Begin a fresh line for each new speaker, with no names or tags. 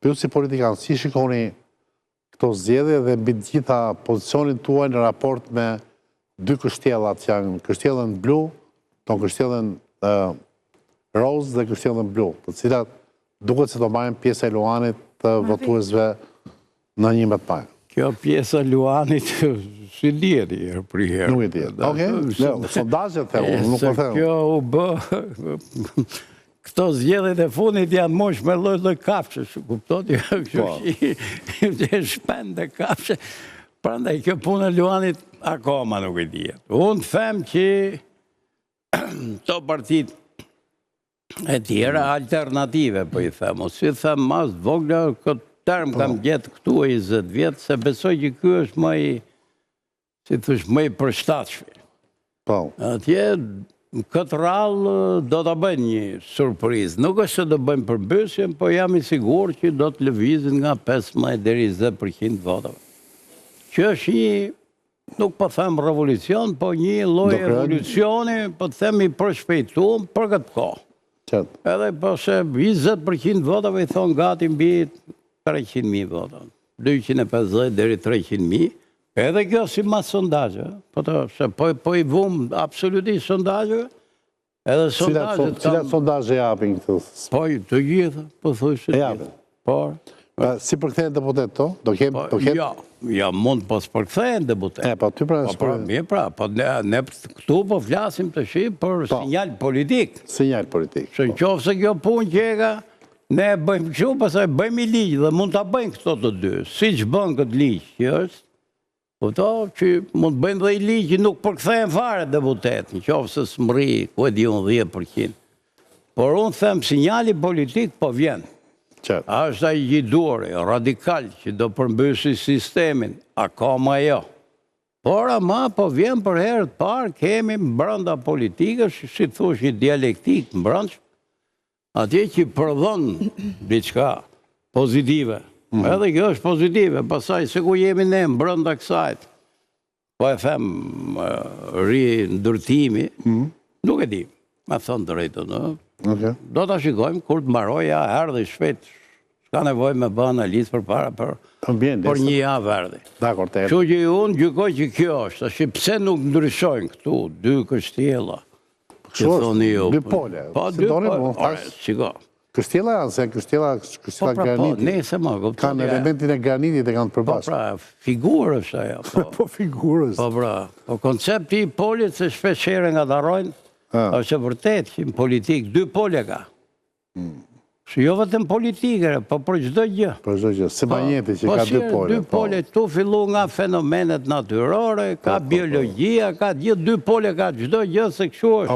Ju si politikan, si shikoni këto zgjedhje dhe mbi të gjitha pozicionin tuaj në raport me dy kështjellat që janë kështjellën blu, kështjellën roz dhe kështjellën blu, të cilat duket se do marrin pjesë e luanit të votuesve në 11 maj.
Kjo pjesa Luanit si djeri për herë.
Nuk i djeri. Okej, sondazhet the unë, nuk po them.
Kjo u bë... Këto zgjedhjet e fundit janë mosh me lloj kafshë, kuptoni? Kështu shpende kafshë. Prandaj kjo punë e Luanit akoma nuk e dihet. Unë them që këto partitë e tjera alternative, po i them, ose i them mas vogla, këtë term kam gjetë këtu e 20 vjetë, se besoj që ky është më i, si thush, më i përshtatshëm. Atje, këtë rallë do të bëjnë një surprizë. Nuk është se do bëjmë përbërësjen, po jam i sigur që do të lëvizin nga 15 deri 20% votave. Që është një, nuk po them revolucion, po një lloj evolucioni, po të them i përshpejtuar për këtë kohë. Edhe po se 20% votave i thonë gati mbi 300.000 votave. 250 deri 300.000. Edhe kjo si mas sondazhe, po i vum absolutisht sondazhe, edhe sondazhe...
Cilat sondazhe japin këtë?
Po, të gjitha, po thush të gjitha. Por...
Si përkthehen deputet to?
Ja, mund pas përkthehen deputet.
Po, ty pra...
Po, ne këtu po flasim të shi për sinjal politik.
Sinjal politik.
Se qofë se kjo punë që e ka, ne bëjmë që, pasaj bëjmë i ligjë dhe mund të bëjmë këto të dy. Si që bëjmë këtë ligjë që është, po to që mund të bëjmë dhe i ligjë që nuk përkthehen fare deputet, në qofë se së mëri, ku e di unë 10%. Por unë them sinjali politik po vjen. A është ai gjiduri, radikal, që do përmbysi sistemin, akoma jo. Por ama po vjen për herë të parë, kemi brenda politikës, si thush një dialektik mbrëndshëm, atje që përdhon diçka pozitive. Edhe kjo është pozitive, pasaj se ku jemi ne brenda kësajt, po e them ri ndërtimi, nuk e di, me thonë drejtën, do të shikojmë kur të mbaroja erdhe shpejt, s'ka nevojë me bë analizë përpara për një javë erdhi. Kështu që unë gjykoj që kjo është, tash pse nuk ndryshojnë këtu dy kështjella?
Dy pole.
Po, dy pole. Shiko.
Kështjella janë, se kështjella granitit. Kanë elementin e granitit e kanë të përbashkë.
Po pra, figurë është ajo.
Po figurës.
Po pra, po koncepti i polit se shpeshherë nga darojnë, është vërtet që në politikë dy pole ka. Shë jo vetëm politikere, po për çdo gjë.
Për çdo gjë, se banjeti që ka dy pole.
Dy pole, tu fillu nga fenomenet natyrore, ka biologjia, ka dy pole ka çdo gjë se kështu është.